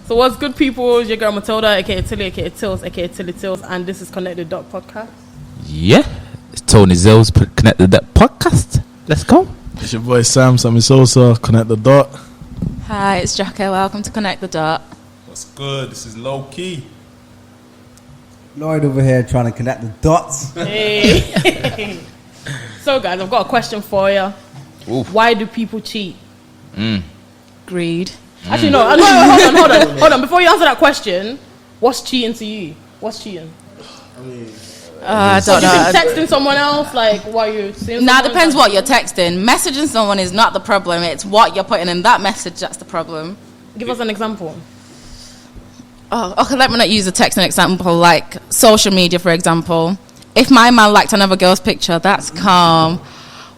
So what's good, people? It's your girl Matilda, aka Tilly, aka Tills, aka Tilly Tills, and this is Connected Dot Podcast. Yeah, it's Tony Zillz, Connected Dot Podcast. Let's go. It's your boy Sam, Sammy Sosa, Connect the Dot. Hi, it's Joké. Welcome to Connect the Dot. What's good? This is Lowkey. Lloyd over here trying to connect the dots. Hey. So guys, I've got a question for you. Oof. Why do people cheat? Greed. Actually, no. Hold on. Before you answer that question, what's cheating to you? What's cheating? I So don't you know. think texting someone else, like, while you're seeing Now, it someone, depends like, what you're texting. Messaging someone is not the problem. It's what you're putting in that message that's the problem. Give us an example. Oh, okay, let me not use a text an example, like social media, for example. If my man liked another girl's picture, that's calm.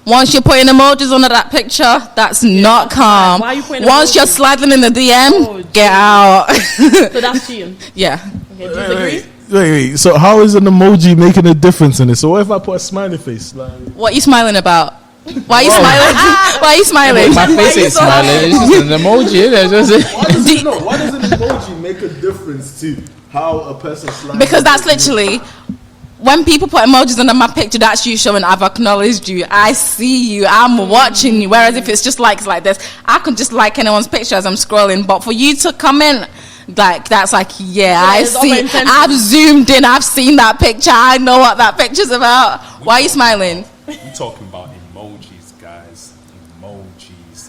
Once you're putting emojis under that picture, that's not calm. Why are you putting Once you're emojis? sliding in the DM, Oh, get out. So that's cheating. Yeah. Okay, do you agree? Wait. So how is an emoji making a difference in it? So what if I put a smiley face? Like, What are you smiling about? Why are you smiling? Why are you smiling? My face ain't smiling. It's just an emoji. why does an emoji make a difference to how a person slides? Because that's literally when people put emojis under my picture, that's you showing I've acknowledged you, I see you, I'm watching you. Whereas if it's just likes like this, I could just like anyone's picture as I'm scrolling, but for you to comment, like, that's like, I it's see, over-intensive. I've zoomed in, I've seen that picture, I know what that picture's about. Why are you smiling? We're talking about emojis, guys. Emojis.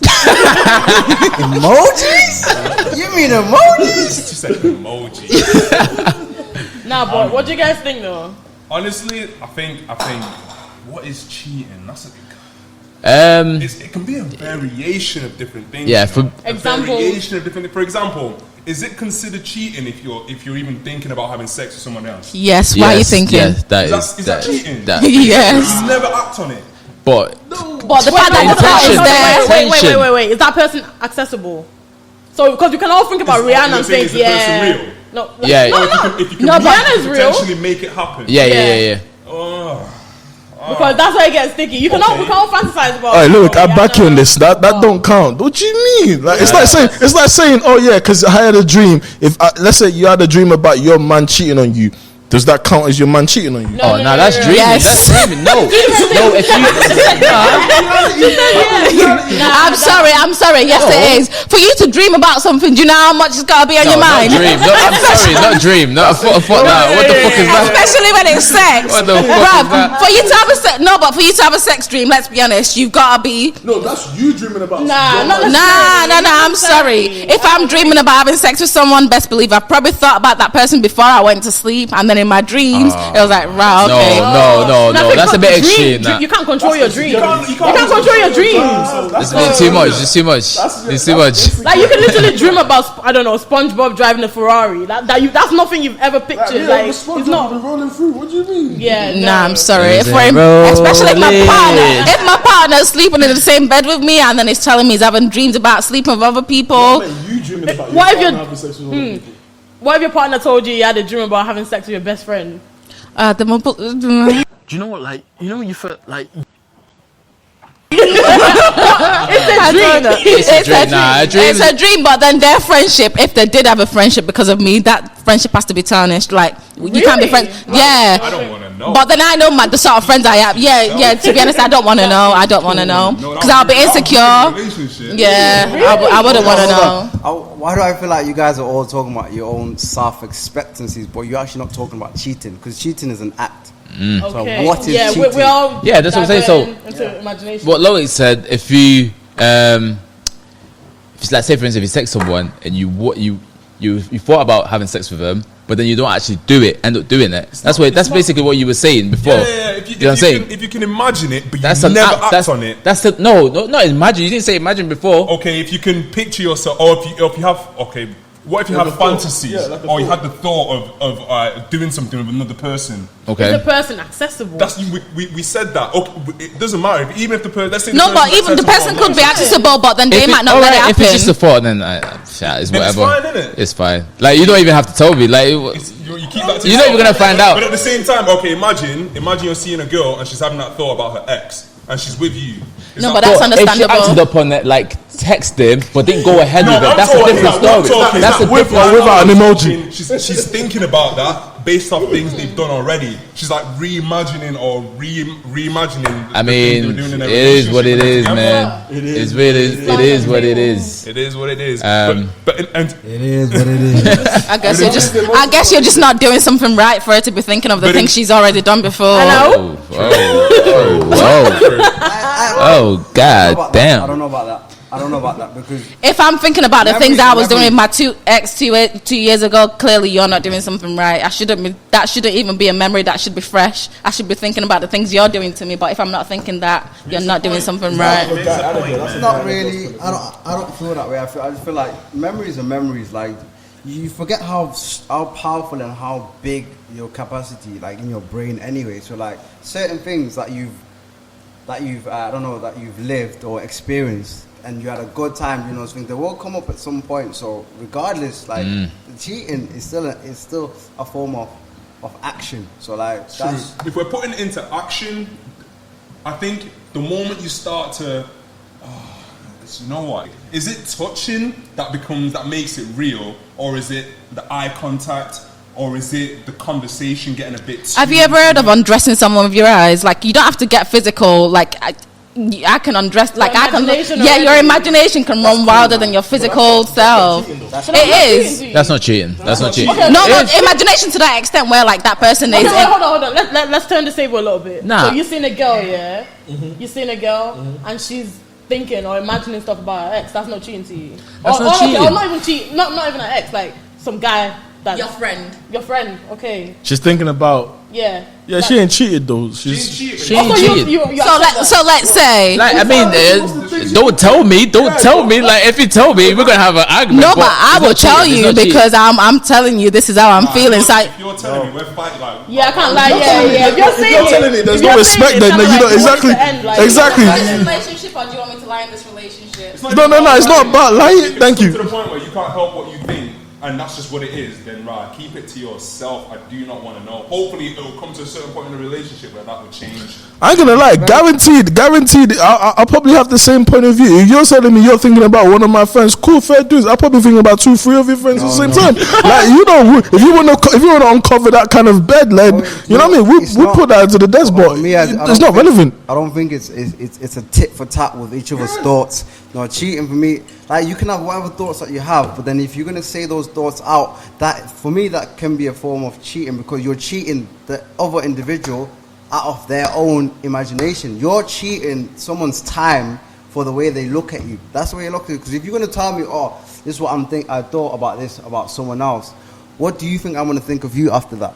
Emojis? You mean emojis? She said emojis. Nah, but what do you guys think, though? Honestly, I think. What is cheating? It can be a variation of different things. Yeah, you know? for A example- variation of different. For example, is it considered cheating if you're even thinking about having sex with someone else? Yes, why are you thinking? Yes, that Is that cheating? Yes. You never act on it. But But the fact that the thought is intention. there. Wait. Is that person accessible? So, because we can all think about Rihanna and think, Is the person real? No, Yeah. Or if you can No, really Rihanna's real. potentially make it happen. yeah. because that's why it gets sticky. You can all, we can all fantasize about. Alright, look, I Rihanna. back you on this. That don't count. What do you mean? Like, it's like saying, oh yeah, because I had a dream. If let's say you had a dream about your man cheating on you, does that count as your man cheating on you? No, no, that's no. dreaming. Yes. That's dreaming. No, if I'm sorry. Yes, it is. For you to dream about something, do you know how much it's got to be on your mind? Not dream. No, I'm sorry, not dream. Not a fuck. Nah, what the fuck is that? Especially when it's sex. What the fuck Bruv, is that? for you to have a but for you to have a sex dream, let's be honest, you've got to be. No, that's you dreaming about. Nah, I'm sorry. If I'm dreaming about having sex with someone, best believe I've probably thought about that person before I went to sleep, and then in my dreams, it was like, right, okay. No. That's a bit extreme. You can't control your dreams. You You can't control your dreams. It's been too much. It's too much. It's too much. Like, you can literally dream about, I don't know, SpongeBob driving a Ferrari. That's nothing you've ever pictured. Like, it's not. rolling through. What do you mean? Yeah. Nah, I'm sorry. Is If it especially rolling? if my partner's sleeping in the same bed with me and then he's telling me he's having dreams about sleeping with other people. You dreaming about What if your you're- partner having sex with other people? What if your partner told you had a dream about having sex with your best friend? The Do you know what? Like, you know when you feel like It's a dream, but then their friendship, if they did have a friendship because of me, that friendship has to be tarnished. Like, you can't be friends. Yeah. I don't want to know. But then I know the sort of friends I have. Yeah. To be honest, I don't want to know. Because I'll be insecure. Yeah, I wouldn't want to know. Why do I feel like you guys are all talking about your own self-expectancies, but you're actually not talking about cheating? Because cheating is an act. So Okay. what is yeah, cheating? we all. Yeah, that's what I'm saying. So, into imagination. what Lloyd said, if you, if it's like, say for instance, if you text someone and you thought about having sex with them, but then you don't actually do it, end up doing it. That's basically what you were saying before. Yeah. You know what I'm saying? If you can imagine it, but That's you an never act. act on it. That's not imagine. You didn't say imagine before. Okay, if you can picture yourself, or if you have, what if you have fantasies, or you had the thought of doing something with another person? Okay. Is the person accessible? We said that. Okay, it doesn't matter. Even if the person, let's say No, but even the person could be accessible, but then they might not let it If it's just a happen. thought, then it's whatever. fine, innit? It's fine. Like, you don't even have to tell me. Like, You keep that to you're not even gonna find out. But at the same time, okay, imagine you're seeing a girl and she's having that thought about her ex, and she's with you. No, but that's If she understandable. acted upon it, like text him, but didn't go ahead with it, I'm that's a talking different about- story. That's a with different. or without an emoji. She's thinking about that based off things they've done already. She's like reimagining or reimagining. I the things they were mean, doing in their it is what it relationship is, together. man. It is what it is. It is what it is. But It is what it is. I guess you're just not doing something right for her to be thinking of the But things she's already done before. Hello? Oh, god I damn. don't know about that because If I'm thinking about the things Memories, I was doing with memories. my ex 2 years ago, clearly you're not doing something right. That shouldn't even be a memory. That should be fresh. I should be thinking about the things you're doing to me. But if I'm not thinking that, you're not doing something right. it's not really. I don't feel that way. I just feel like memories are memories. Like you forget how powerful and how big your capacity, like in your brain, anyway. So like certain things that you've lived or experienced, and you had a good time, you know, those things, they will come up at some point. So regardless, like cheating is still a form of action. So like that's if we're putting it into action, I think the moment you start to, you know what? Is it touching that makes it real, or is it the eye contact, or is it the conversation getting a bit? Have you ever heard of undressing someone with your eyes? Like you don't have to get physical. Like I can undress. Like I can. imagination Yeah, your already. imagination can run wilder than your physical self. It is. That's not cheating. That's not cheating. Okay. No, imagination to that extent where like that person is. Okay, wait, hold on. Let's turn the table a little bit. Nah. So you seen a girl, yeah? You seen a girl, and she's thinking or imagining stuff about her ex. That's not cheating to you. That's not okay, cheating. or not even cheating. Not even her ex. Like some guy that Your friend. Your friend. Okay. She's thinking about. Yeah. Yeah, she ain't cheated though. She Also, ain't cheated. you So let's say. Like, I mean, don't tell me. Like, if you tell me, we're gonna have an argument. No, but I it's will not tell cheating, it's you not cheating. because I'm telling you this is how I'm feeling. So If you're telling me we're fighting, like Yeah, I can't lie. Yeah. If you're saying you're telling me there's if no you're respect, saying then it's you kinda know like exactly. you want it to end, like, Exactly. relationship, or do you want me to lie in this relationship? No, it's not about lying. if it's Thank come you. to the point where you can't help what you think, and that's just what it is, then right, keep it to yourself. I do not want to know. Hopefully, it will come to a certain point in the relationship where that will change. I ain't gonna lie, guaranteed. I'll probably have the same point of view. If you're telling me you're thinking about one of my friends, cool, fair dues. I'll probably thinking about 2-3 of your friends at the same time. Like you know, if you want to uncover that kind of bed, like you know what I mean, we put that into the desk, but it's not relevant. I don't think it's a tit for tat with each other's thoughts. No, cheating for me, like you can have whatever thoughts that you have, but then if you're gonna say those thoughts out, that for me that can be a form of cheating because you're cheating the other individual out of their own imagination. You're cheating someone's time for the way they look at you. That's the way you look at it. Because if you're gonna tell me, oh, this is what I thought about this about someone else, what do you think I'm gonna think of you after that?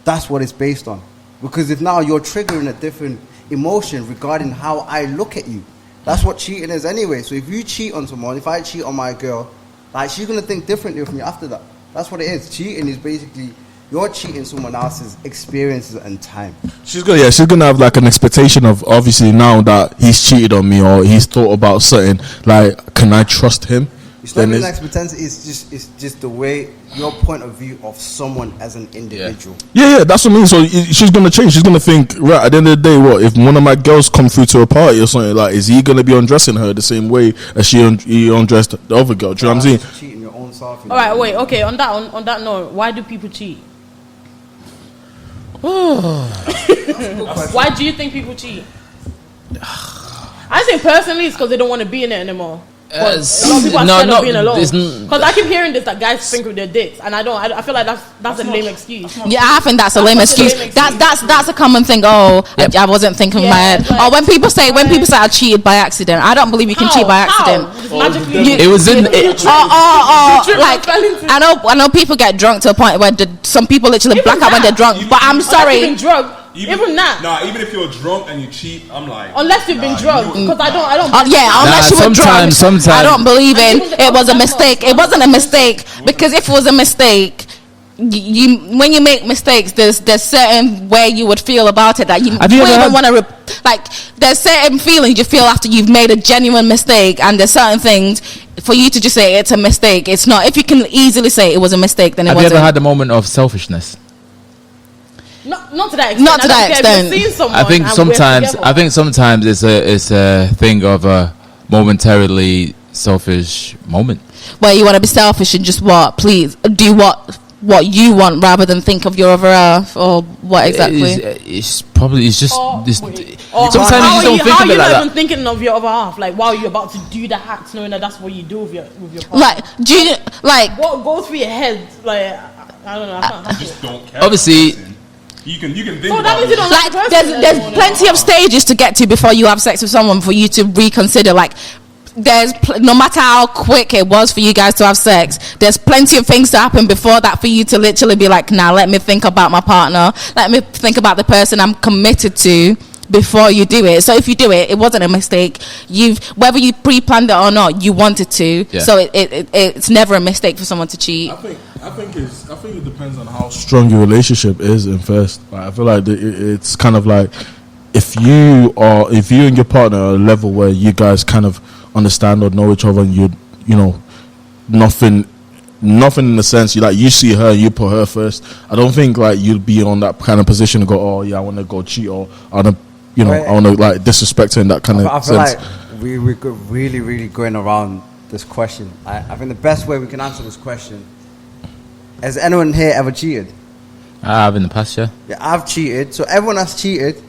That's what it's based on. Because if now you're triggering a different emotion regarding how I look at you. That's what cheating is anyway. So if you cheat on someone, if I cheat on my girl, like she's gonna think differently of me after that. That's what it is. Cheating is basically you're cheating someone else's experiences and time. She's gonna have like an expectation of obviously now that he's cheated on me or he's thought about something. Like, can I trust him? It's not even expectancy. It's just the way your point of view of someone as an individual. Yeah, that's what I mean. So she's gonna change. She's gonna think, right, at the end of the day, what if one of my girls come through to a party or something, like, is he gonna be undressing her the same way as he undressed the other girl? Do you know what I'm saying? Cheating your own self. All right, wait. Okay, on that note, why do people cheat? Why do you think people cheat? I think personally it's because they don't want to be in it anymore. A lot of people are scared of being alone. Because I keep hearing this that guys think with their dicks, and I feel like that's a lame excuse. Yeah, I think that's a lame excuse. That's a common thing. Oh, I wasn't thinking in my head. Or when people say I cheated by accident, I don't believe you can cheat by accident. It was in. Like I know people get drunk to a point where some people literally black out when they're drunk. But I'm sorry. Even that. Nah, even if you're drunk and you cheat, I'm like. Unless you've been drunk, because I don't. Unless you were drunk, sometimes I don't believe it was a mistake. It wasn't a mistake because if it was a mistake, when you make mistakes, there's certain way you would feel about it that you even want to like. There's certain feelings you feel after you've made a genuine mistake, and there's certain things for you to just say it's a mistake. It's not. If you can easily say it was a mistake, then it wasn't. Have you ever had a moment of selfishness? Not to that extent. Not to that extent. Seen someone I think sometimes it's a thing of a momentarily selfish moment where you want to be selfish and just please do what you want rather than think of your other half, or what exactly? It's just this. Sometimes you just don't think of it like that. Even thinking of your other half, like while you're about to do the act, knowing that that's what you do with your partner. Like, do you like what goes through your head? Like, I don't know. I just don't care. Obviously. You can think so about it. Like, there's plenty of stages to get to before you have sex with someone for you to reconsider. Like, no matter how quick it was for you guys to have sex, there's plenty of things to happen before that for you to literally be like, now let me think about my partner, let me think about the person I'm committed to before you do it. So if you do it, it wasn't a mistake. Whether you pre-planned it or not, you wanted to. Yeah. So it's never a mistake for someone to cheat. I think it depends on how strong your relationship is in first. Like, I feel like it's kind of like if you and your partner are at a level where you guys kind of understand or know each other, and you know nothing in the sense you see her and you put her first. I don't think like you'd be on that kind of position to go, oh yeah, I want to go cheat, or I want to like disrespect her in that kind of sense. I feel like we're really, really going around this question. I think the best way we can answer this question: has anyone here ever cheated? I have in the past, yeah. Yeah, I've cheated. So everyone has cheated.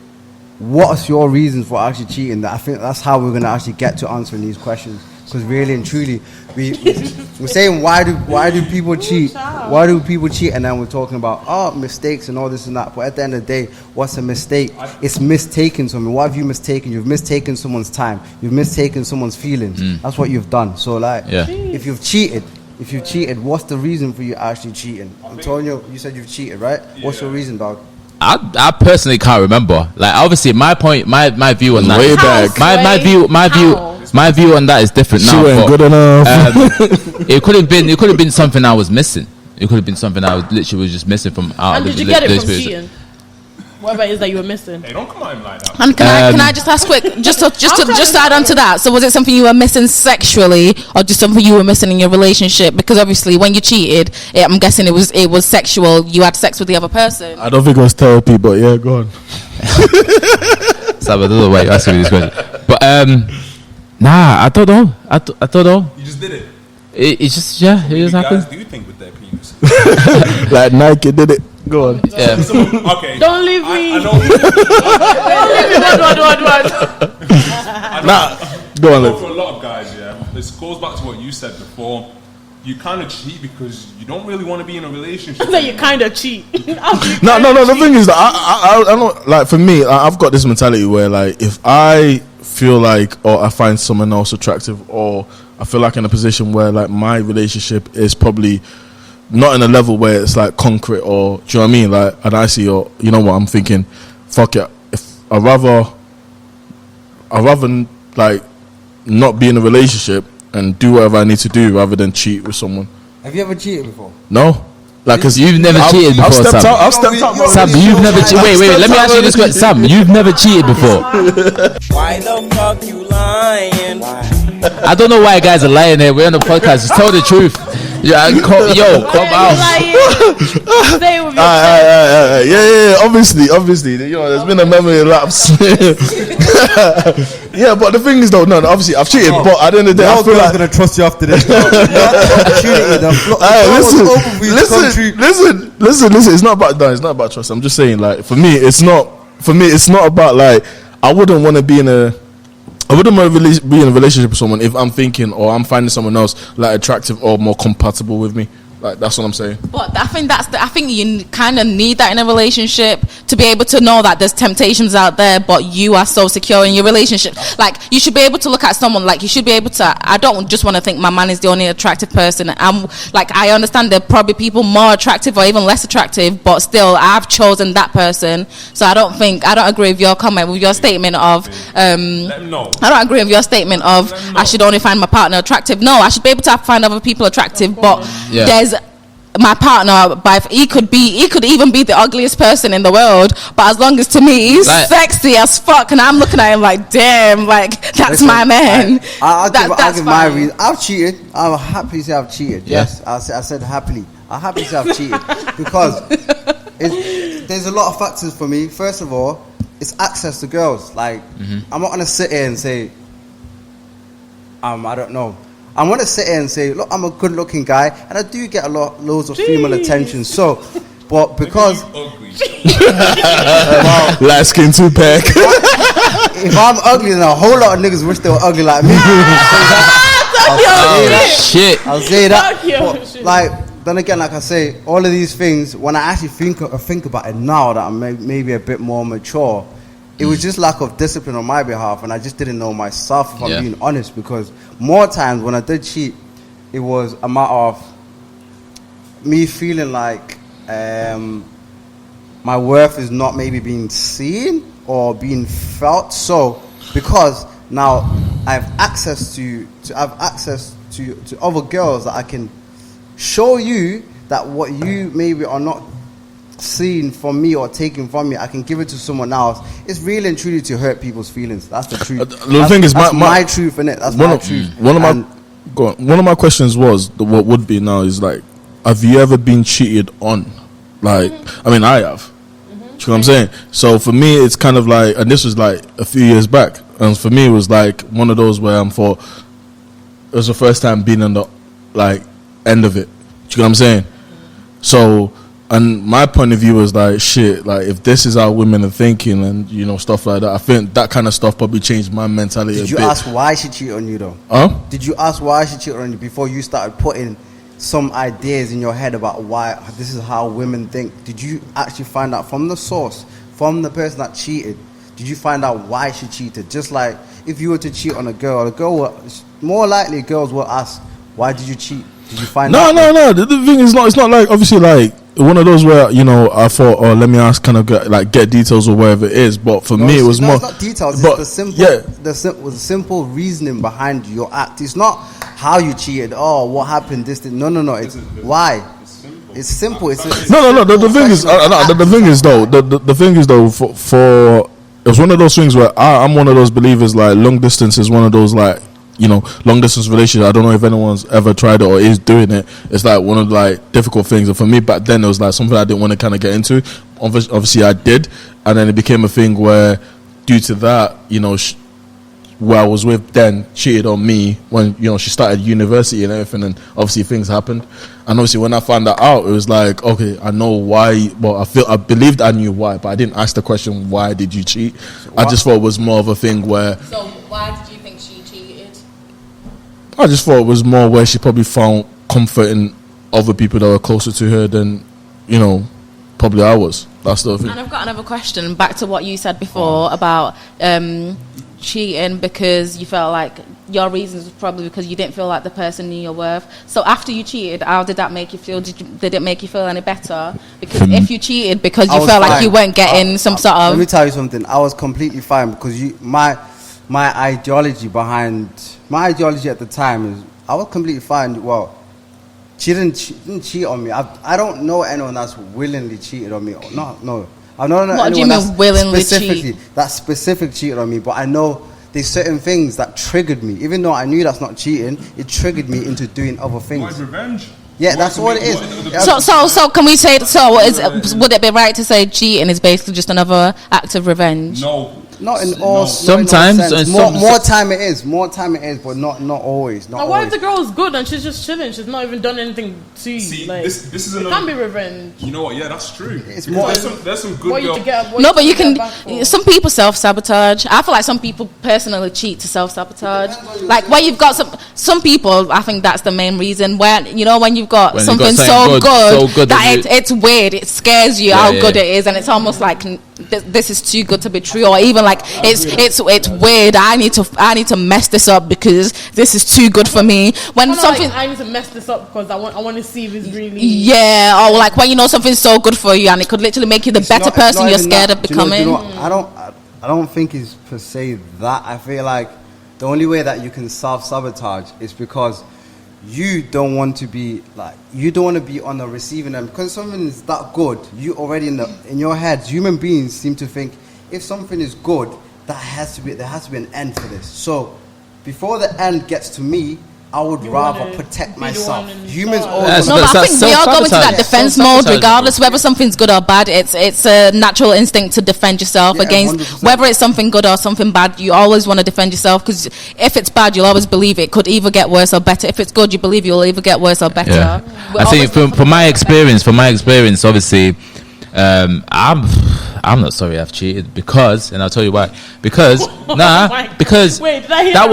What's your reasons for actually cheating? I think that's how we're going to actually get to answering these questions. Because really and truly, we're saying why do people cheat? Why do people cheat? And then we're talking about mistakes and all this and that. But at the end of the day, what's a mistake? It's mistaking something. What have you mistaken? You've mistaken someone's time. You've mistaken someone's feelings. That's what you've done. So if you've cheated, what's the reason for you actually cheating? Antonio, you said you've cheated, right? Yeah. What's your reason, dog? I personally can't remember. Like, obviously, my view on that. Way back. My view on that is different now. She wasn't good enough. It could have been something I was missing. It could have been something I was literally just missing from out. And did you get it from cheating? Whatever it is that you were missing. Hey, don't come at him like that. And can I just ask quick, just to add on to that? So was it something you were missing sexually, or just something you were missing in your relationship? Because obviously, when you cheated, I'm guessing it was sexual. You had sex with the other person. I don't think it was therapy, but yeah, go on. Sam, I don't know why you're asking me this question, but nah, I don't know. I don't know. You just did it. It just it just happened. Guys do think with their penis. Like Nike did it. Go on. Yeah. Okay. Don't leave me. I know. Go on. For a lot of guys, this goes back to what you said before. You kind of cheat because you don't really want to be in a relationship. So you kind of cheat. No. The thing is that I don't, like, for me, I've got this mentality where, like, if I feel like, or I find someone else attractive, or I feel like in a position where, like, my relationship is probably not in a level where it's like concrete, or do you know what I mean? Like, and I see, or you know what, I'm thinking, fuck it. If I'd rather like not be in a relationship and do whatever I need to do rather than cheat with someone. Have you ever cheated before? No. Like, because you've never cheated before, Sam. I've stepped out. Sam, you've never cheated. Wait. Let me ask you this question, Sam. You've never cheated before. Why the fuck you lying? I don't know why guys are lying here. We're on the podcast. Just tell the truth. Yeah, come out. Stay with your yeah. Obviously. You know, there's been a memory lapse. Yeah, but the thing is, though, no, obviously I've cheated, but at the end of the day, I feel like I'm gonna trust you after this. Listen. It's not about that. It's not about trust. I'm just saying, like, for me, it's not about, like, I wouldn't want to be in a relationship with someone if I'm thinking, or I'm finding someone else like attractive or more compatible with me. Like, that's what I'm saying. But I think you kind of need that in a relationship to be able to know that there's temptations out there, but you are so secure in your relationship. Like, you should be able to look at someone, like, you should be able to, I don't just want to think my man is the only attractive person. I understand there are probably people more attractive or even less attractive, but still I've chosen that person. So I don't agree with your comment, with your statement of I don't agree with your statement of I should only find my partner attractive. No, I should be able to find other people attractive, but there's my partner, he could even be the ugliest person in the world, but as long as to me he's sexy as fuck, and I'm looking at him like, damn, like, that's my man. I'll give my reason. I've cheated. I'm happy to say I've cheated. Yes, I said happily. I'm happy to say I've cheated because there's a lot of factors for me. First of all, it's access to girls. Like, I'm not gonna sit here and say, I don't know. I'm gonna sit here and say, look, I'm a good-looking guy, and I do get loads of female attention. So, but because light skin, two-pack. If I'm ugly, then a whole lot of niggas wish they were ugly like me. I'll say that. But, like, then again, like I say, all of these things, when I actually think about it now that I'm maybe a bit more mature, it was just lack of discipline on my behalf, and I just didn't know myself, if I'm being honest, because more times when I did cheat, it was a matter of me feeling like my worth is not maybe being seen or being felt. So because now I have access to other girls that I can show you that what you maybe are not seeing from me or taking from me, I can give it to someone else. It's really and truly to hurt people's feelings. That's the truth. The thing is, my truth, innit? That's my truth. One of my questions was, what would be now is like, have you ever been cheated on? Like, I mean, I have. Do you know what I'm saying? So for me, it's kind of like, and this was like a few years back, and for me, it was like one of those where it was the first time being on the like end of it. Do you know what I'm saying? So, and my point of view was like, shit, like if this is how women are thinking and, you know, stuff like that, I think that kind of stuff probably changed my mentality a bit. Did you ask why she cheated on you though? Huh? Did you ask why she cheated on you before you started putting some ideas in your head about why this is how women think? Did you actually find out from the source, from the person that cheated, did you find out why she cheated? Just like if you were to cheat on a girl will, more likely girls will ask, why did you cheat? Did you find out? No. The thing is, it's not like, obviously, like one of those where, you know, I thought, oh, let me ask, kind of get details or whatever it is. But for me, it was more. It's not details. It's the simple reasoning behind your act. It's not how you cheated. Oh, what happened? No. It's why. It's simple. No. The thing is though, for it was one of those things where I'm one of those believers. Like long distance is one of those, like, you know, long distance relationship. I don't know if anyone's ever tried it or is doing it. It's like one of the like difficult things. And for me back then, it was like something I didn't want to kind of get into. Obviously, I did, and then it became a thing where, due to that, you know, where I was with then cheated on me when, you know, she started university and everything, and obviously things happened. And obviously when I found that out, it was like, okay, I know why. Well, I believed I knew why, but I didn't ask the question, why did you cheat? I just thought it was more of a thing where. So why did you think she cheated? I just thought it was more where she probably found comfort in other people that were closer to her than, you know, probably I was. That's the thing. And I've got another question back to what you said before about cheating because you felt like your reasons was probably because you didn't feel like the person knew your worth. So after you cheated, how did that make you feel? Did it make you feel any better? Because if you cheated because you felt like you weren't getting some sort of... Let me tell you something. I was completely fine because my ideology at the time is I was completely fine. Well, she didn't cheat on me. I don't know anyone that's willingly cheated on me. No. I don't know what do you mean willingly cheat? That specific cheated on me, but I know there's certain things that triggered me. Even though I knew that's not cheating, it triggered me into doing other things. Why revenge? Yeah, that's what it is. So can we say, would it be right to say cheating is basically just another act of revenge? No. Not in all. Sometimes, more time it is, but not always. Not now, what always. if the girl's good and she's just chilling? She's not even done anything to you. See, like, this is it can be revenge. You know what? Yeah, that's true. It's more. There's some good girls. No, but you can. Some people self-sabotage. I feel like some people personally cheat to self-sabotage. Like where you've got some people, I think that's the main reason. Where, you know, when you've got something so good that it's weird, it scares you how good it is, and it's almost like this is too good to be true, or even like it's weird. I need to mess this up because this is too good for me. When something, like, I need to mess this up because I want to see if it's really or like when you know something's so good for you and it could literally make you the better person you're scared of becoming. I don't think it's per se that. I feel like the only way that you can self-sabotage is because you don't want to be on the receiving end, because something is that good. You already in your head, human beings seem to think if something is good, there has to be an end for this. So before the end gets to me, I would rather protect myself. Humans No, but I think we all go into that defense mode, regardless whether something's good or bad. It's a natural instinct to defend yourself against 100%. Whether it's something good or something bad. You always want to defend yourself, because if it's bad, you'll always believe it could either get worse or better. If it's good, you believe you'll either get worse or better. Yeah. I think from my experience, obviously, I'm not sorry I've cheated, because, and I'll tell you why. Because because Wait, that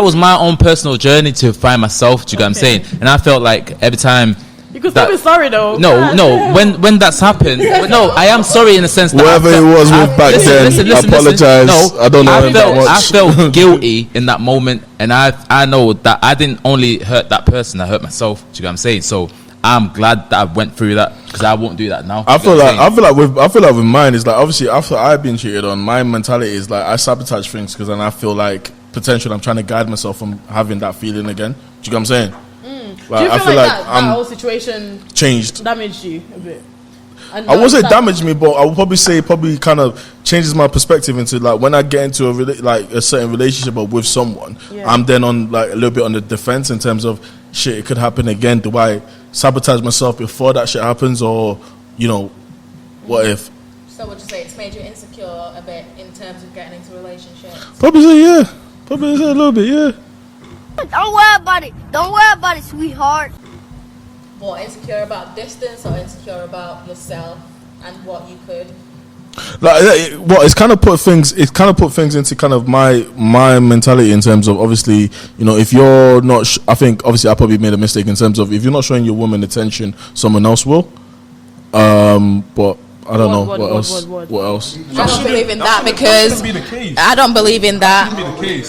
was my own personal journey to find myself. Do you get what I'm saying? And I felt like every time. You could still be sorry though. No. When that's happened, no, I am sorry in the sense that whoever it was with back then, I apologize. No, I don't know. I felt guilty in that moment, and I know that I didn't only hurt that person, I hurt myself. Do you get what I'm saying? So I'm glad that I went through that, because I won't do that now. I feel like with mine is like, obviously after I've been cheated on, my mentality is like I sabotage things, because then I feel like potentially I'm trying to guide myself from having that feeling again. Do you get what I'm saying? Like, do you feel like that whole situation changed, damaged you a bit? I won't say damaged me, but I would probably say kind of changes my perspective into like when I get into a certain relationship or with someone, I'm then on like a little bit on the defense in terms of shit, it could happen again. Do I sabotage myself before that shit happens, or what if? So would you say it's made you insecure a bit in terms of getting into relationships? Probably say yeah. Probably say a little bit, yeah. Don't worry about it. Don't worry about it, sweetheart. What, insecure about distance or insecure about yourself and what you could? It's kind of put things into kind of my mentality in terms of, obviously, if you're not I think obviously I probably made a mistake in terms of if you're not showing your woman attention, someone else will. But I don't know what else. I don't believe in that, because I don't believe in that.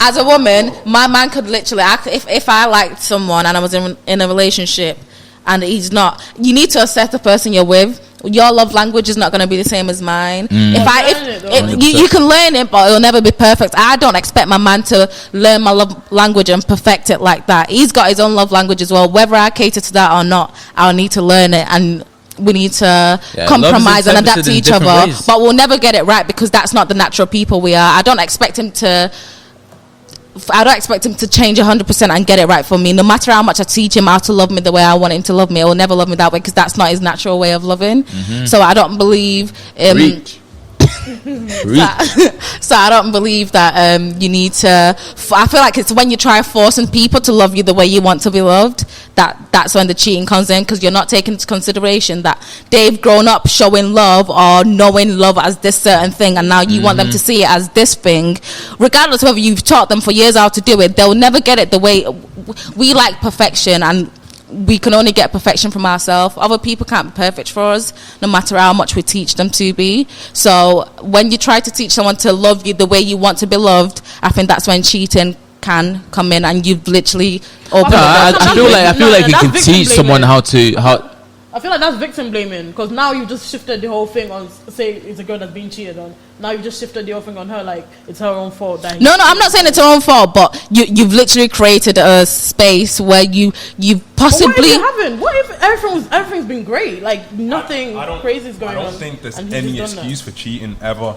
As a woman, my man could literally act if I liked someone and I was in a relationship and he's not. You need to assess the person you're with. Your love language is not going to be the same as mine. You can learn it, but it'll never be perfect. I don't expect my man to learn my love language and perfect it like that. He's got his own love language as well. Whether I cater to that or not, I'll need to learn it, and we need to compromise and adapt to each other ways. But we'll never get it right, because that's not the natural people we are. I don't expect him to change 100% and get it right for me. No matter how much I teach him how to love me the way I want him to love me, he will never love me that way, because that's not his natural way of loving. So I don't believe so I don't believe that you need to. I feel like it's when you try forcing people to love you the way you want to be loved, that's when the cheating comes in, because you're not taking into consideration that they've grown up showing love or knowing love as this certain thing, and now you want them to see it as this thing. Regardless of whether you've taught them for years how to do it, they'll never get it the way we like perfection, and we can only get perfection from ourselves. Other people can't be perfect for us, no matter how much we teach them to be. So when you try to teach someone to love you the way you want to be loved, I think that's when cheating can come in, and you've literally opened I feel like you can teach someone how. I feel like that's victim blaming, because now you've just shifted the whole thing on, say it's a girl that's being cheated on. Now you've just shifted the whole thing on her, like it's her own fault. No, I'm not saying it's her own fault, but you've literally created a space where you possibly. But what if you haven't? What if everything's been great? Like nothing crazy is going on. I don't think there's any excuse for cheating ever.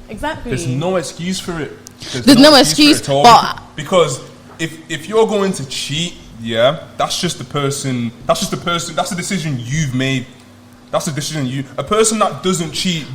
Exactly. There's no excuse for it. There's no excuse for it at all, because if you're going to cheat, that's just the person. That's the decision you've made. That's the decision a person that doesn't cheat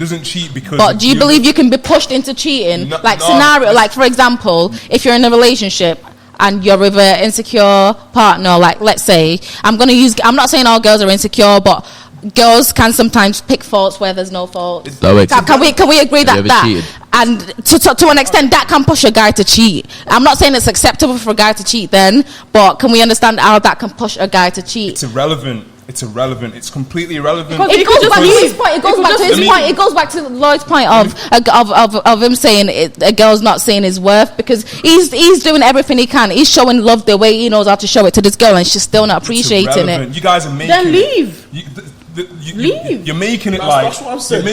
because. But do you believe you can be pushed into cheating? Scenario, like for example, if you're in a relationship and you're with an insecure partner, like let's say, I'm not saying all girls are insecure, but girls can sometimes pick faults where there's no fault. Can we agree that and to an extent that can push a guy to cheat? I'm not saying it's acceptable for a guy to cheat then, but can we understand how that can push a guy to cheat? It's irrelevant. It's completely irrelevant. It goes back to his point. It goes back to Lloyd's point of him saying a girl's not seeing his worth, because he's doing everything he can. He's showing love the way he knows how to show it to this girl, and she's still not appreciating it. You guys are making then leave. Leave. You're making it like. That's what I've said.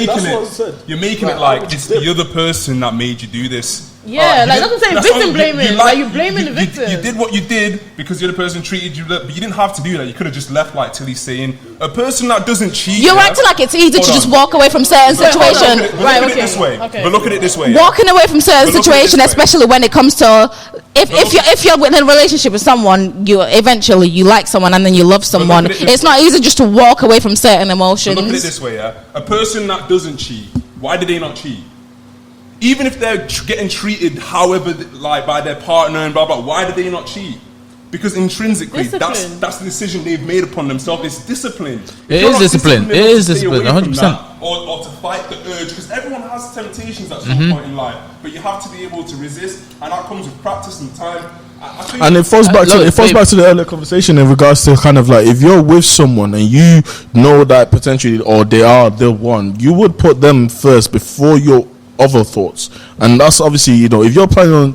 You're making it like it's the other person that made you do this. Yeah, like that's what I'm saying. Victim blaming. Like you blaming the victim. You did what you did because the other person treated you, but you didn't have to do that. You could have just left like till he's saying a person that doesn't cheat. You're acting like it's easy to just walk away from certain situations. Right, okay. But look at it this way. Walking away from certain situations, especially when it comes to if you're in a relationship with someone, you eventually you like someone and then you love someone. It's not easy just to walk away from certain emotions. Look at it this way, yeah. A person that doesn't cheat, why do they not cheat? Even if they're getting treated however, like by their partner and blah blah, why do they not cheat? Because intrinsically, that's the decision they've made upon themselves. It's discipline. It is discipline. It is discipline. 100%. Or to fight the urge, because everyone has temptations at some point in life, but you have to be able to resist, and that comes with practice and time. And it falls back to the earlier conversation in regards to kind of like if you're with someone and you know that potentially or they are the one, you would put them first before your other thoughts. And that's obviously, you know, if you're planning on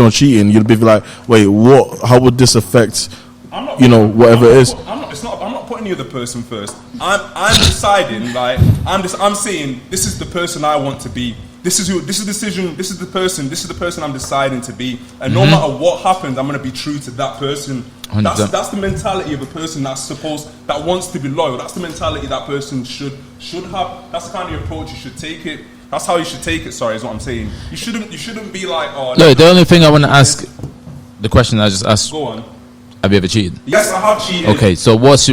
cheating, you'd be like, wait, what? How would this affect, whatever it is? I'm not putting the other person first. I'm deciding, like, I'm saying this is the person I want to be. This is the person I'm deciding to be. And no matter what happens, I'm going to be true to that person. That's the mentality of a person that wants to be loyal. That's the mentality that person should have. That's the kind of approach you should take it. That's how you should take it. Sorry, is what I'm saying. You shouldn't be like, oh. No, the only thing I want to ask, the question I just asked. Go on. Have you ever cheated? Yes, I have cheated. Okay, so what's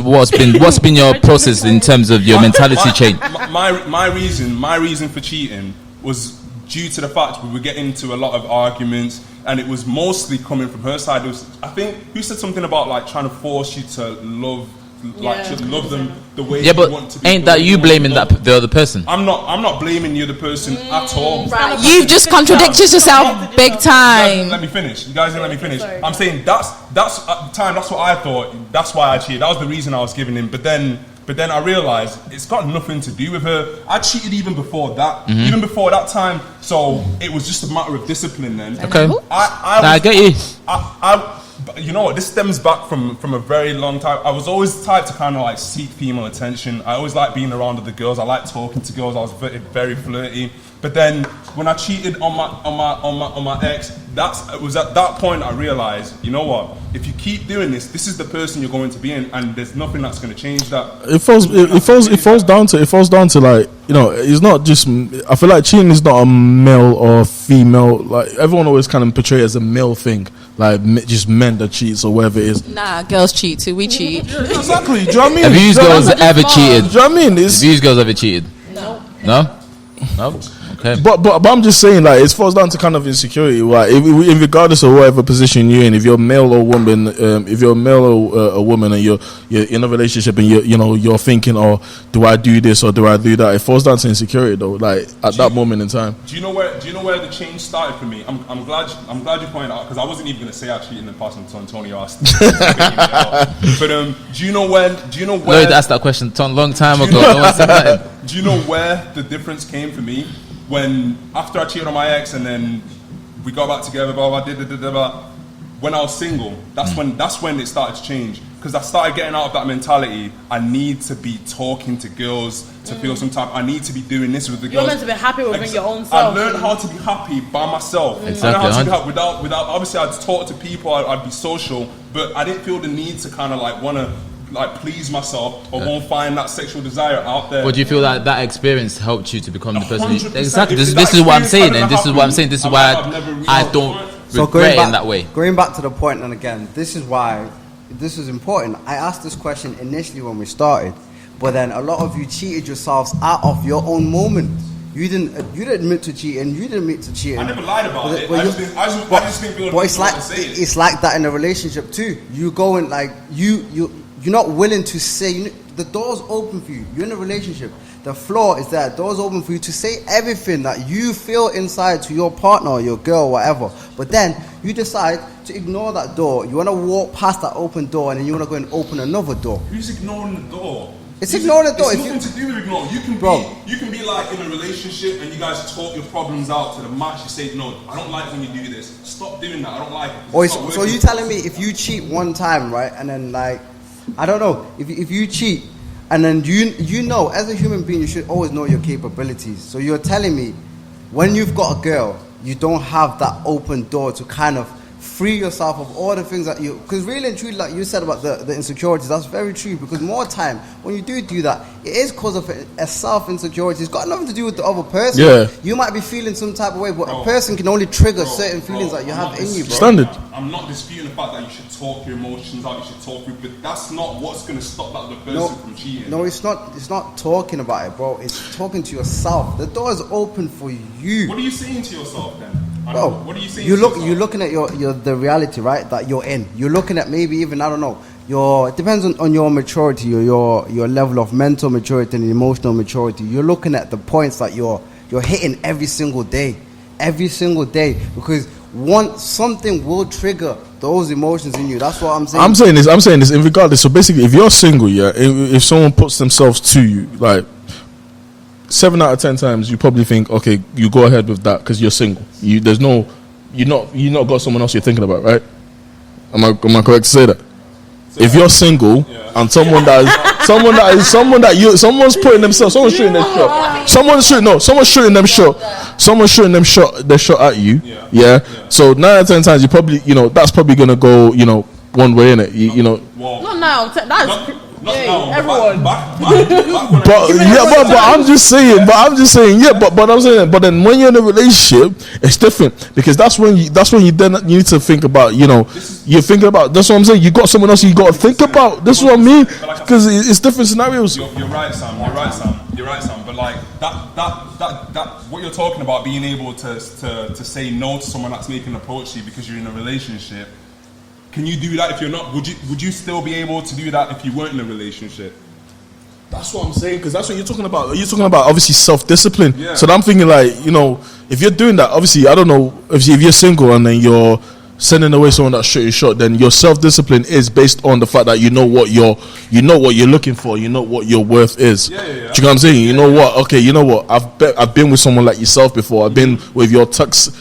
been your process in terms of your mentality change? My reason for cheating was due to the fact we were getting into a lot of arguments, and it was mostly coming from her side. I think you said something about like trying to force you to love. To love them the way you want to be. Ain't that you blaming the other person? I'm not blaming the other person at all. Right. You've just contradicted yourself big time. Let me finish. You guys didn't let me finish. I'm saying that's at the time. That's what I thought. That's why I cheated. That was the reason I was giving him. But then I realized it's got nothing to do with her. I cheated even before that. Even before that time. So it was just a matter of discipline then. Okay. I get you. But you know what? This stems back from a very long time. I was always the type to kind of like seek female attention. I always liked being around other girls. I liked talking to girls. I was very, very flirty. But then when I cheated on my ex, it was at that point I realized, you know what? If you keep doing this is the person you're going to be in, and there's nothing that's going to change that. It falls down to like, you know, it's not just. I feel like cheating is not a male or female. Like everyone always kind of portray it as a male thing, like just men that cheats or whatever it is. Nah, girls cheat too. We cheat. Yeah, exactly. Do you know what I mean? Have you girls ever cheated? Do you know what I mean? Have you girls ever cheated? No. Okay. But I'm just saying, like, it falls down to kind of insecurity. Like, if regardless of whatever position you're in, if you're male or woman, if you're a male or a woman, and you're in a relationship, and you're thinking, oh, do I do this or do I do that? It falls down to insecurity, though. Like at that moment in time. Do you know where the change started for me? I'm glad you pointed out, because I wasn't even going to say I cheated in the past until Antonio asked. But do you know when? Lloyd asked that question a long time ago. No one said that. Do you know where the difference came for me? When after I cheated on my ex and then we got back together, blah blah blah. When I was single, that's when it started to change, because I started getting out of that mentality. I need to be talking to girls to feel some type. I need to be doing this with the girls. You're meant to be happy within your own self. I learned how to be happy by myself. Exactly. I learned how to be happy without. Obviously, I'd talk to people. I'd be social, but I didn't feel the need to kind of like want to like please myself or go and find that sexual desire out there. But do you feel that experience helped you to become the person? Exactly. This is what I'm saying, and this is what I'm saying. This is why I don't regret it in that way. Going back to the point, and again, this is why this is important. I asked this question initially when we started, but then a lot of you cheated yourselves out of your own moment. You didn't admit to cheating. You didn't admit to cheating. I never lied about it. I just think people it's like that in a relationship too. You go and like you're not willing to say. The door's open for you. You're in a relationship. The floor is there. Door's open for you to say everything that you feel inside to your partner or your girl or whatever. But then you decide to ignore that door. You want to walk past that open door, and then you want to go and open another door. Who's ignoring the door? It's ignoring the door. It's nothing to do with ignoring. You can be like in a relationship and you guys talk your problems out to the max. You say, no, I don't like when you do this. Stop doing that. I don't like it. So you telling me if you cheat one time, right, and then like, I don't know, if you cheat and then you know, as a human being, you should always know your capabilities. So you're telling me when you've got a girl you don't have that open door to kind of free yourself of all the things that you, because really and truly, like you said about the insecurities, that's very true, because more time when you do that, it is because of a self-insecurity. It's got nothing to do with the other person. Yeah. You might be feeling some type of way, but a person can only trigger certain feelings that you have in you, bro. Standard. I'm not disputing the fact that you should talk your emotions out, you should talk through, but that's not what's going to stop that other person from cheating. No, it's not talking about it, bro. It's talking to yourself. The door is open for you. What are you saying to yourself then? Bro, what are you saying? You're looking at the reality, right? That you're in. You're looking at maybe even, I don't know. It depends on your maturity, or your level of mental maturity and emotional maturity. You're looking at the points that you're hitting every single day, because something will trigger those emotions in you. That's what I'm saying. I'm saying this in regardless. So basically, if you're single, yeah, if someone puts themselves to you, like 7 out of 10 times, you probably think, okay, you go ahead with that because you're single. You're not got someone else you're thinking about, right? Am I correct to say that? So if you're single and someone's putting themselves, someone's shooting their shot. Someone's shooting their shot at you. Yeah. So 9 out of 10 times, you probably, that's probably gonna go, one way, innit? Not now. That's everyone. But I'm just saying. Yeah, but I'm saying. But then when you're in a relationship, it's different, because that's when you then you need to think about. You're thinking about. That's what I'm saying. You got someone else you got to think about. This is what I mean, because it's different scenarios. You're right, Sam. But like that what you're talking about, being able to say no to someone that's making an approach to you because you're in a relationship. Can you do that if you're not? Would you still be able to do that if you weren't in a relationship? That's what I'm saying, because that's what you're talking about. You're talking about obviously self-discipline. Yeah. So I'm thinking like, if you're doing that, obviously I don't know if you're single and then you're sending away someone that shot your shot, then your self-discipline is based on the fact that you know what you're looking for, you know what your worth is. Yeah. Do you know what I'm saying? You know what? Okay, you know what? I've been with someone like yourself before. I've been with your toxic.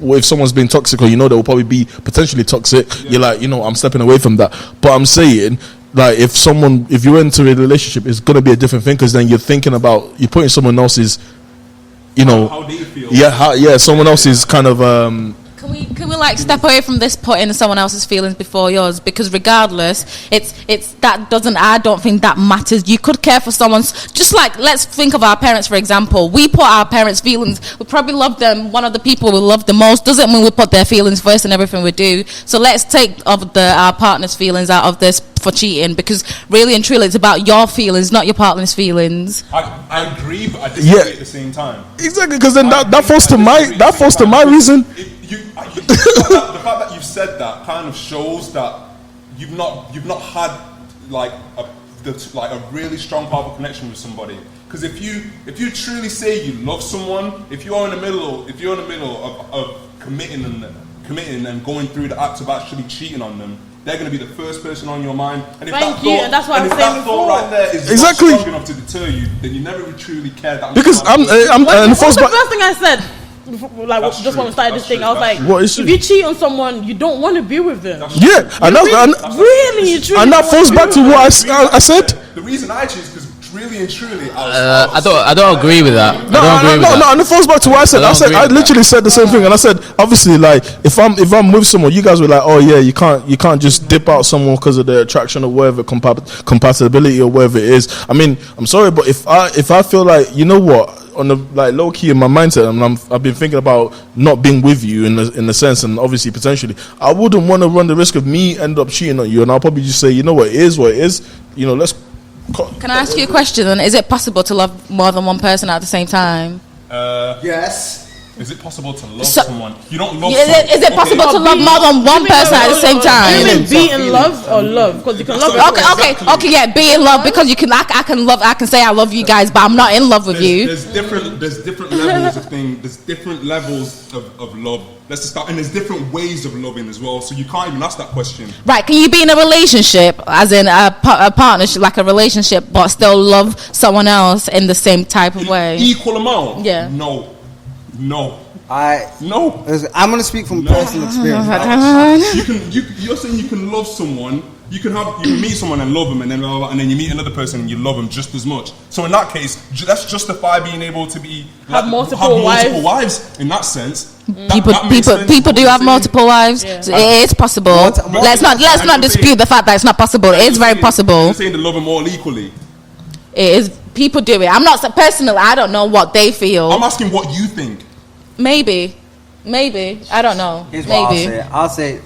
If someone's been toxic, or they will probably be potentially toxic. Yeah. You're like, I'm stepping away from that. But I'm saying, like, if you're into a relationship, it's gonna be a different thing, because then you're putting someone else's, how do you feel? Yeah, someone else's kind of. Can we like step away from this putting someone else's feelings before yours? Because regardless, I don't think that matters. You could care for someone's, just like, let's think of our parents, for example. We put our parents' feelings, we probably love them, one of the people we love the most, doesn't mean we put their feelings first in everything we do. So let's take our partner's feelings out of this for cheating, because really and truly it's about your feelings, not your partner's feelings. I agree, but I disagree at the same time. Exactly, because then that falls to my reason. The fact that you've said that kind of shows that you've not had like a really strong, powerful connection with somebody. Because if you truly say you love someone, if you're in the middle of committing and going through the act of actually cheating on them, they're going to be the first person on your mind. And if that's what I'm saying before. Right there is exactly not strong enough to deter you, then you never truly cared that much. Because what's the first thing I said? Like, just when we started this thing, I was like, if you cheat on someone, you don't want to be with them. Yeah, and that falls back to what I said. The reason I choose, because really and truly, I don't agree with that. No, and it falls back to what I said. I literally said the same thing, and I said, obviously, like, if I'm with someone, you guys were like, oh yeah, you can't just dip out someone because of the attraction or whatever, compatibility or whatever it is. I mean, I'm sorry, but if I feel like, you know what, on the like low key in my mindset, and I've been thinking about not being with you in the sense, and obviously potentially, I wouldn't want to run the risk of me end up cheating on you, and I'll probably just say, you know what, it is what it is. Let's. Can I ask you a question? Then, is it possible to love more than one person at the same time? Yes. Is it possible to love someone? You don't love someone. Is it possible to love more than one person at the same time? You mean be in love or love? Because you can love. Okay, yeah, be in love, because you can. I can say I love you guys, but I'm not in love with you. There's different levels of things. There's different levels of love. Let's just start, and there's different ways of loving as well. So you can't even ask that question. Right? Can you be in a relationship, as in a partnership, like a relationship, but still love someone else in the same type of way? Equal amount? Yeah. No. No. I'm gonna speak from personal experience. You're saying you can love someone. You can meet someone and love them, and then you meet another person and you love them just as much. So in that case, that's justify being able to have multiple wives. In that sense. People do have multiple wives. Yeah. So it is possible. Let's not dispute the fact that it's not possible. It is very possible. You're saying they love them all equally. It is. People do it. I'm not personally. I don't know what they feel. I'm asking what you think. Maybe. I don't know. Here's what I'll say.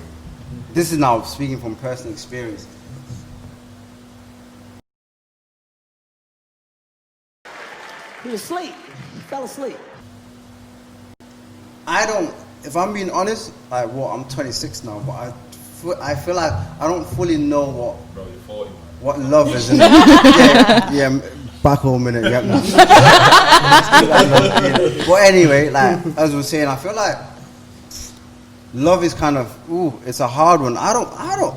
This is now speaking from personal experience. He was asleep. He fell asleep. If I'm being honest, I'm 26 now, but I feel like I don't fully know what. Bro, you're 40. What love is. yeah, back home in it. Yeah. But anyway, as we were saying, I feel like love is kind of it's a hard one. I don't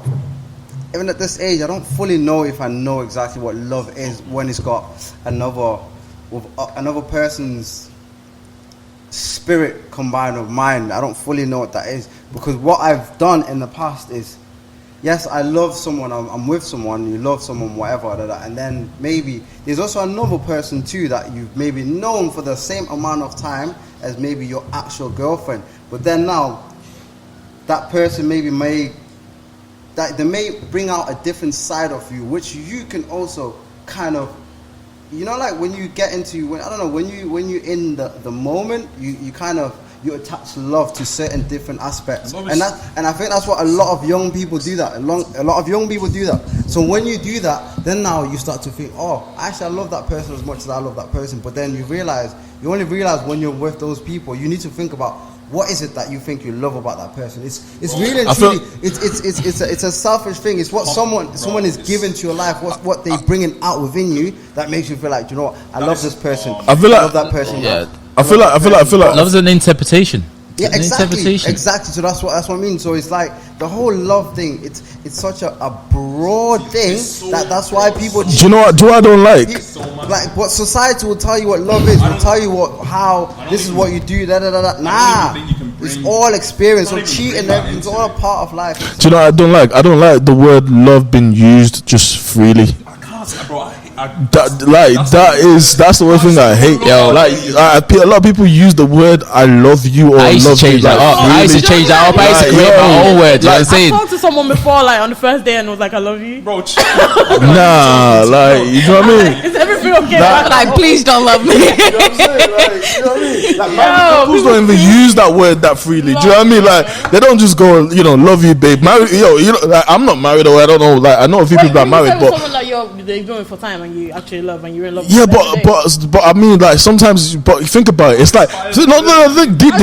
even at this age I don't fully know if I know exactly what love is when it's got another person's spirit combined with mine. I don't fully know what that is, because what I've done in the past is, yes, I love someone, I'm with someone, you love someone, whatever, and then maybe there's also another person too that you've maybe known for the same amount of time as maybe your actual girlfriend, but then now that person they may bring out a different side of you, which you can also kind of, like when you get into, when you're in the moment, you kind of, you attach love to certain different aspects, and I think that's what a lot of young people do that. A lot of young people do that. So when you do that, then now you start to think, actually I love that person as much as I love that person. But then you only realize when you're with those people, you need to think about, what is it that you think you love about that person? It's really and truly, it's a selfish thing. It's what someone is given to your life. What they bringing out within you that makes you feel like, you know what, I love this person. I love that person. Yeah. I feel like love is an interpretation. Yeah, exactly. So that's what I mean. So it's like the whole love thing. It's such a broad thing that's why people. Do you know what? I don't like? Like what society will tell you what love is. Will tell you how this is what you do. Nah, it's all experience. So cheating, everything's all a part of life. Do you know what I don't like? I don't like the word love being used just freely. I can't, bro. That's the one thing I hate, yo. Like a lot of people use the word "I love you" or "I love you." I used to change that up. I used to create my own word. I talked to someone before, like on the first day, and was like, "I love you." Bro, nah, like you know what I mean? Is everything okay? Like, please don't love me. You know what I'm saying? Like couples don't even use that word that freely. Do you know what I mean? Like they don't just go, love you, babe. Married, like, I'm not married, or I don't know. Like I know a few people are married, but someone like they're going for time, and you actually love, and you're in love. Yeah, but I mean, like sometimes, but think about it. It's like deep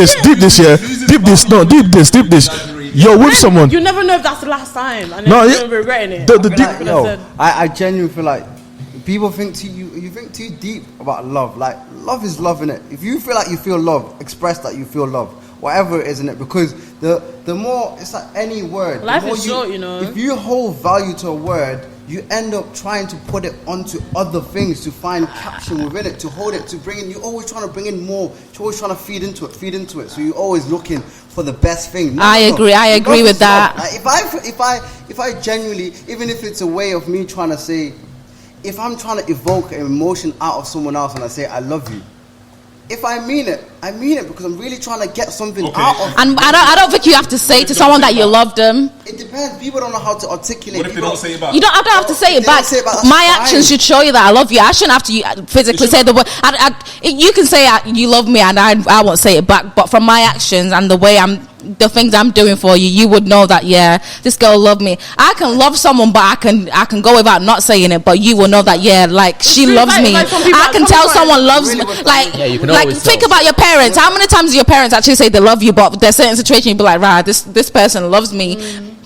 this. You're with someone. You never know if that's the last time, and you're regretting it. I genuinely feel like people think you think too deep about love. Like love is love, innit? If you feel like you feel love, express that you feel love. Whatever it is, innit? Because the more, it's like any word. Life is short, If you hold value to a word, you end up trying to put it onto other things to find caption within it, to hold it, to bring in. You're always trying to bring in more. You're always trying to feed into it. So you're always looking for the best thing. I agree with that. Like if I genuinely, even if it's a way of me trying to say, if I'm trying to evoke an emotion out of someone else and I say I love you, if I mean it because I'm really trying to get something out of it. And I don't think you have to say to someone that you love them. It depends. People don't know how to articulate. What if they don't say it back? I don't have to say it back. My actions should show you that I love you. I shouldn't have to physically say the word. You can say you love me and I won't say it back. But from my actions and the things I'm doing for you, you would know that, yeah, this girl loved me. I can love someone, but I can go without not saying it, but you will know that, yeah, like she loves me. I can tell someone loves me. Like think about your parents. How many times do your parents actually say they love you, but there's certain situation you'd be like, right, this person loves me.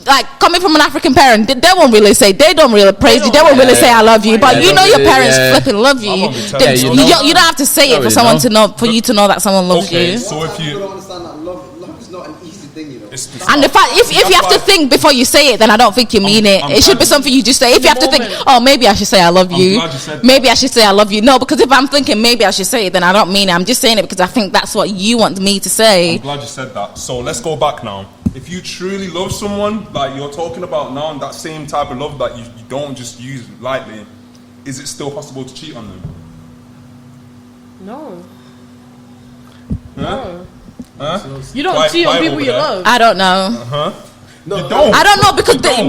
Like coming from an African parent, they won't really say, they don't really praise you, they won't really say I love you, but you know your parents flipping love you. You don't have to say it for someone to know, for you to know that someone loves you. So if you don't understand that love is not an easy thing, And the fact, if you have to think before you say it, then I don't think you mean it. It should be something you just say. If you have to think, oh, maybe I should say I love you. Maybe I should say I love you. No, because if I'm thinking maybe I should say it, then I don't mean it. I'm just saying it because I think that's what you want me to say. I'm glad you said that. So let's go back now. If you truly love someone, like you're talking about now, and that same type of love that you don't just use lightly, is it still possible to cheat on them? No. Huh? Huh? You don't cheat on people you love. I don't know. No, you don't. I don't know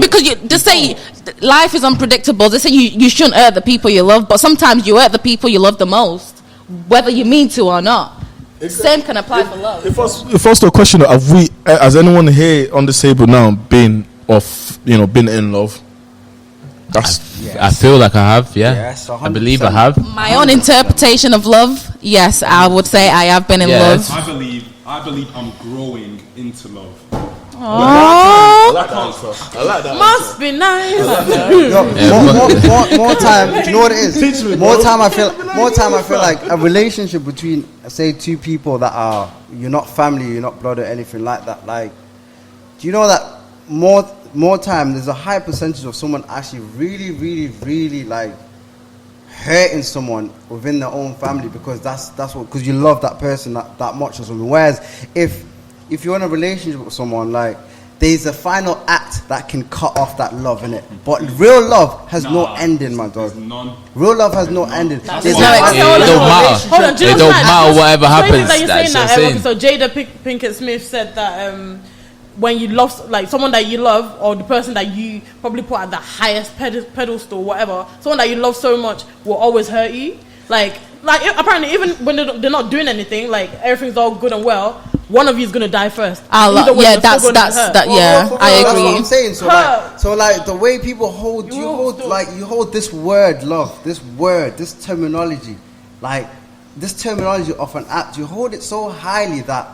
because you just say life is unpredictable. They say you shouldn't hurt the people you love, but sometimes you hurt the people you love the most, whether you mean to or not. Same can apply for love. If I was to question, has anyone here on the table now been in love? I feel like I have, Yes, I believe I have. My own interpretation of love, yes, I would say I have been in love. I believe I'm growing into love. I like that answer. I like that. Must be nice. More time. Do you know what it is? More time. I feel like a relationship between, say, two people that are, you're not family, you're not blood or anything like that. Like, do you know that more time? There's a high percentage of someone actually really like hurting someone within their own family because because you love that person that much or something. Whereas if you're in a relationship with someone, like, there's a final act that can cut off that love, innit? But real love has no ending, my dog. Real love has no ending. It don't matter. It don't matter whatever happens. So Jada Pinkett Smith said that when you love, like, someone that you love, or the person that you probably put at the highest pedestal, whatever, someone that you love so much will always hurt you. Like apparently, even when they're not doing anything, like everything's all good and well, one of you is gonna die first. I agree. That's what I'm saying. So like the way people hold this word love, this terminology, like this terminology of an act, you hold it so highly that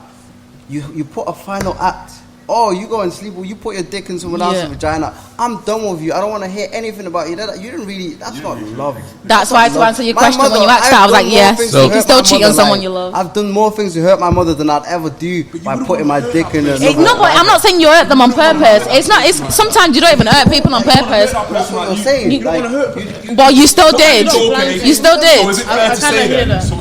you put a final act. Oh, you go and sleep, or you put your dick in someone else's vagina. I'm done with you. I don't want to hear anything about you. You didn't really. That's not love. That's why to answer your question, when you asked that, I was like, yes. So you can still cheat on someone you love. I've done more things to hurt my mother than I'd ever do by putting my dick in her. No, but I'm not saying you hurt them on purpose. It's not. It's sometimes you don't even hurt people on purpose. That's what I'm saying. You don't want to hurt people. Well, you still did. You still did.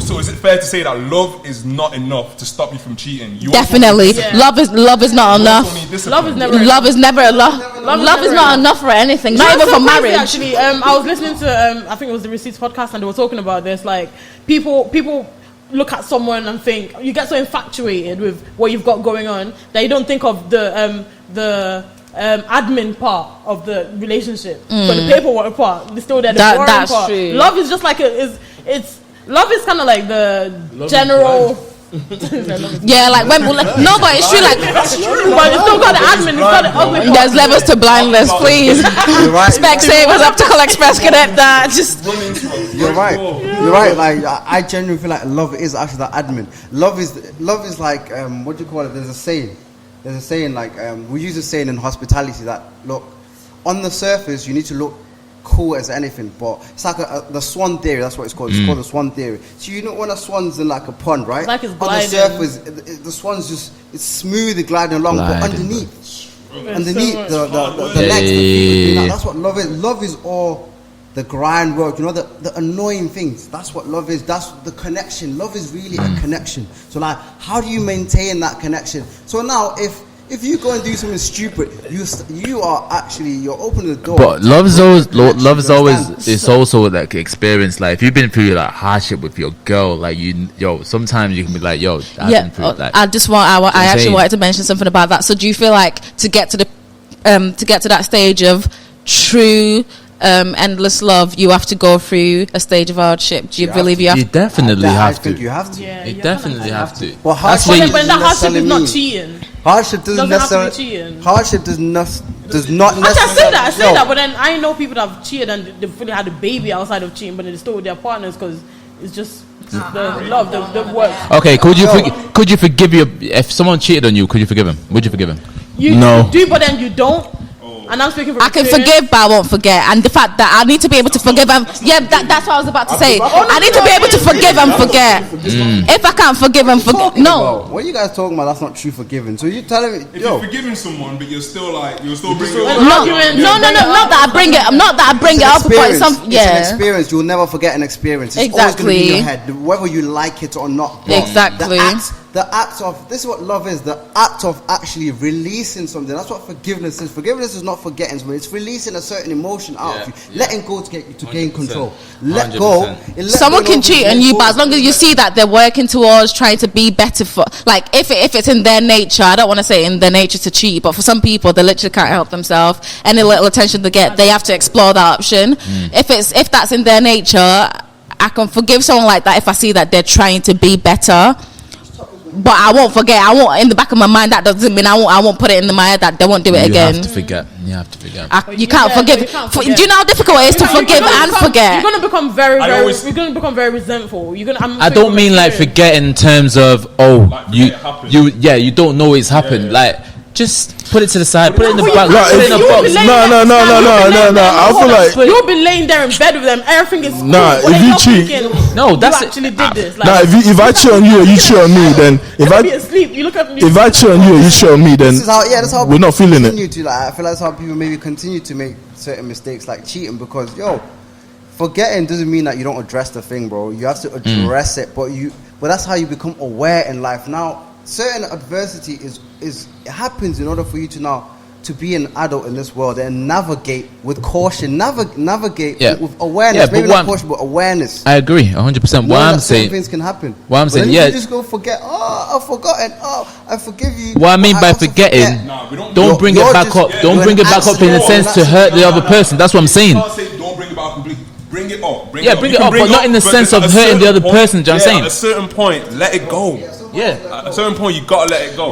So is it fair to say that love is not enough to stop you from cheating? Definitely, love is not enough. Love is never enough. Love is not enough for anything, not even for marriage. Actually, I was listening to I think it was the Receipts podcast, and they were talking about this. Like, people look at someone and think, you get so infatuated with what you've got going on that you don't think of the admin part of the relationship. So the paperwork part is still there. The boring that's part. True. Love is just like love is kind of like the general. Yeah, like when no, but it's true. Like, but it's still got the admin. It's got the ugly part. There's levels to blindness, please. Specsavers, Optical Express, connect that. Just you're right. Like, I genuinely feel like love is actually the admin. Love is like what do you call it? There's a saying like we use a saying in hospitality that, look, on the surface you need to look cool as anything, but it's like the swan theory. That's what it's called. It's called the swan theory. So you know when a swan's in like a pond, right? Like it's on the surface, the swan's just smoothly gliding along, but underneath the legs, the feet, that's what love is. Love is all the grind work, the annoying things. That's what love is. That's the connection. Love is really a connection. So like, how do you maintain that connection? So now if you go and do something stupid, you're opening the door. But love is always it's also like experience. Like, if you've been through like hardship with your girl, like sometimes you can be like, I actually wanted to mention something about that. So do you feel like to get to that stage of true endless love, you have to go through a stage of hardship? Do you believe you have to? You definitely have to. You have to. Yeah, you definitely have to. Well, hardship is not cheating. Hardship doesn't necessarily. Cheating. Hardship does not necessarily. I say that, but then I know people that have cheated and they've really had a baby outside of cheating, but they're still with their partners because it's just the love, the work. Okay, could you forgive if someone cheated on you? Could you forgive him? Would you forgive him? You do, but then you don't. And I'm speaking from I can forgive, but I won't forget. And the fact that I need to be able to forgive and that's what I was about to say. I need to be able to forgive and forget. If I can't forgive and forget, no. What are you guys talking about? That's not true forgiving. So you telling me, if you're forgiving someone, but you're still bringing not that I bring it. Not that I bring it up, but it's an experience. You'll never forget an experience. It's always going to be in your head, whether you like it or not. Exactly. The act of, this is what love is, the act of actually releasing something. That's what forgiveness is. Forgiveness is not forgetting something. It's releasing a certain emotion out of you. Letting go to gain control. Let 100%. Go. Someone can cheat on you, but as long as you see that they're working towards trying to be better for, like, if it's in their nature, I don't want to say in their nature to cheat, but for some people, they literally can't help themselves. Any little attention they get, they have to explore that option. If that's in their nature, I can forgive someone like that if I see that they're trying to be better. But I won't forget. I won't. In the back of my mind, that doesn't mean I won't put it in my head that they won't do it again. You have to forget. You can't forgive. Do you know how difficult it is to forgive and forget? You're gonna become very resentful. I don't mean like forget in terms of you don't know it's happened. Like, just put it to the side, put it in the back, put it in a box. No. I feel like you'll be laying there in bed with them. Everything is cool. If you cheat, that's you actually did this. If I cheat on you or you cheat on me, then if I cheat on you or you cheat on me, then that's how we're not feeling it. I feel like that's how people maybe continue to make certain mistakes, like cheating, because forgetting doesn't mean that you don't address the thing, bro. You have to address it, but that's how you become aware in life. Now, certain adversity is happens in order for you to be an adult in this world and navigate with caution, navigate with awareness. Maybe not caution, but awareness. I agree, 100%. What I'm saying, things can happen. What I'm saying, you just go forget. I've forgotten. I forgive you. What I mean by forgetting, don't bring it back up. Don't bring it back up in a sense to hurt the other person. That's what I'm saying. Don't bring it back completely. Bring it up. Bring it up, but not in the sense of hurting the other person. Do you know what I'm saying? At a certain point, let it go. Yeah. At a certain point, you gotta let it go.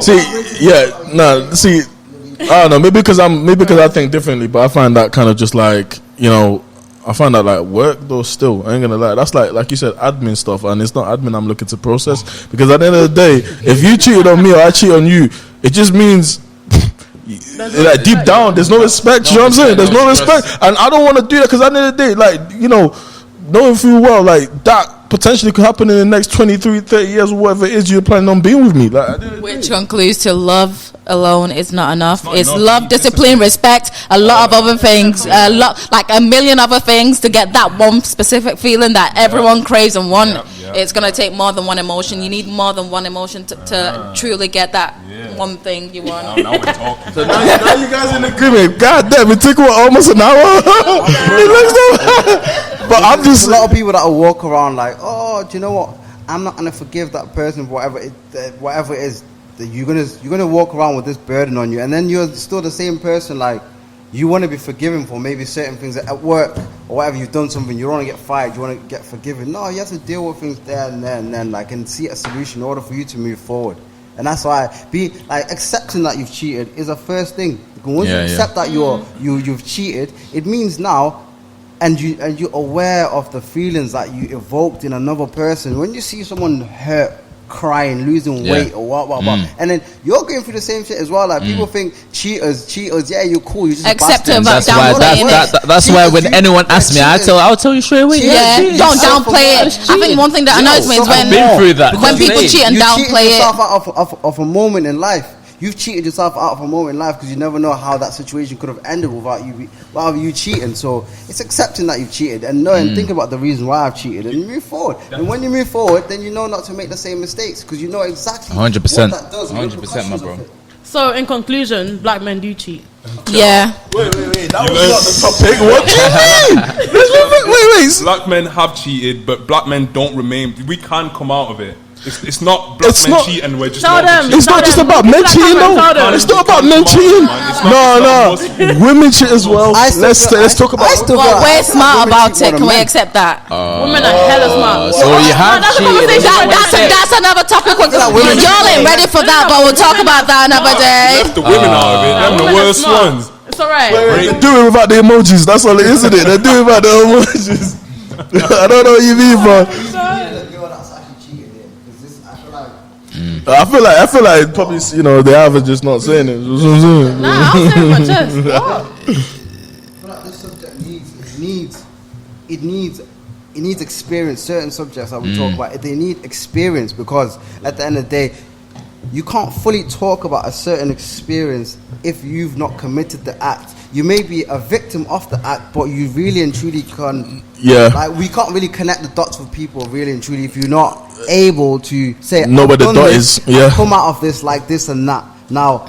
I don't know. Maybe because I think differently, but I find that kind of just like, I find that like work though. Still, I ain't gonna lie. That's like you said, admin stuff, and it's not admin I'm looking to process. Because at the end of the day, if you cheated on me or I cheat on you, it just means. Like deep down, there's no respect. You know what I'm saying? There's no respect, and I don't want to do that because at the end of the day, like knowing full well, like that potentially could happen in the next 23, 30 years or whatever it is you're planning on being with me. Like, which concludes to love alone is not enough. It's love, discipline, respect, a lot of other things, like a million other things to get that one specific feeling that everyone craves and want. It's gonna take more than one emotion. You need more than one emotion to truly get that one thing you want. Now we're talking. So now you guys in agreement. God damn, it took almost an hour. But I'm just a lot of people that will walk around like, do you know what? I'm not gonna forgive that person for whatever it is. That you're gonna walk around with this burden on you, and then you're still the same person. Like, you want to be forgiven for maybe certain things at work or whatever. You've done something, you don't want to get fired, you want to get forgiven. No, you have to deal with things there and then, like, and see a solution in order for you to move forward. And that's why accepting that you've cheated is a first thing. Once you accept that you've cheated, it means now. And you're aware of the feelings that you evoked in another person. When you see someone hurt, crying, losing weight, or what, and then you're going through the same shit as well. Like people think cheaters, you're cool. You just accept it. That's why when anyone asks me, I'll tell you straight away. Don't downplay it. I think one thing that annoys me is when people cheat and downplay it. Yourself out of a moment in life. You've cheated yourself out of a moment in life because you never know how that situation could have ended without you cheating. So it's accepting that you've cheated and think about the reason why I've cheated and move forward. And when you move forward, then you know not to make the same mistakes because you know exactly 100%. What that does. 100%, my bro. So in conclusion, black men do cheat. Yeah. Wait. That was not the topic. What do you mean? Wait. Black men have cheated, but black men don't remain. We can come out of it. It's not black men cheat and we're just it's not just about men cheating though. It's not about men cheating. No. Women cheat as well. Let's talk about it. Well, we're smart about it. Can we accept that? Women are hella smart. So you have cheated. That's another topic. Y'all ain't ready for that, but we'll talk about that another day. Left the women out of it. Them the worst ones. It's alright. They do it without the emojis. That's all it is, isn't it? They do it without the emojis. I don't know what you mean, bro. I feel like probably, you know, they either just not saying it. That's what I'm saying. Nah, I'll say it in my chest. What? I feel like this subject needs experience. Certain subjects that we talk about, they need experience, because at the end of the day, you can't fully talk about a certain experience if you've not committed the act. You may be a victim of the act, but you really and truly can. Yeah. Like, we can't really connect the dots with people really and truly if you're not able to say, know where the dot is. Yeah. Come out of this like this and that. Now,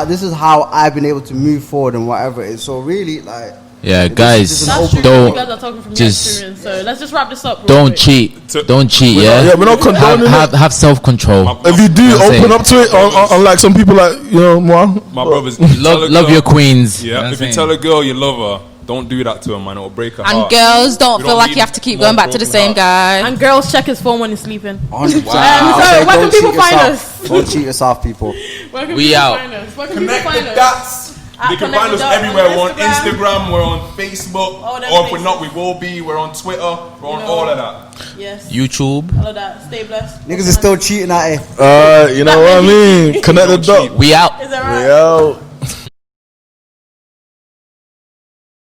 this is how I've been able to move forward and whatever it is. So really, like. Yeah, guys, That's true. don't You guys are talking from your experience, so let's just wrap this up. Don't cheat. Don't cheat. We're not condoning it. Have self-control. If you do, open up to it. Unlike some people, like, you know, moi. My brothers, love your queens. Yeah, if you tell a girl you love her, don't do that to her, man. It'll break her heart. And girls, don't feel like you have to keep going back to the same guy. And girls, check his phone when he's sleeping. 100%. Sorry, where can people find us? Don't cheat yourself, people. Where can people find us? Where can people find us? They can find us everywhere. We're on Instagram, we're on Facebook, or if we're not, we will be. We're on Twitter, we're on all of that. Yes. YouTube. All of that. Stay blessed. Niggas are still cheating at it. You know what I mean? Connect the dot. We out. Is that right? We out.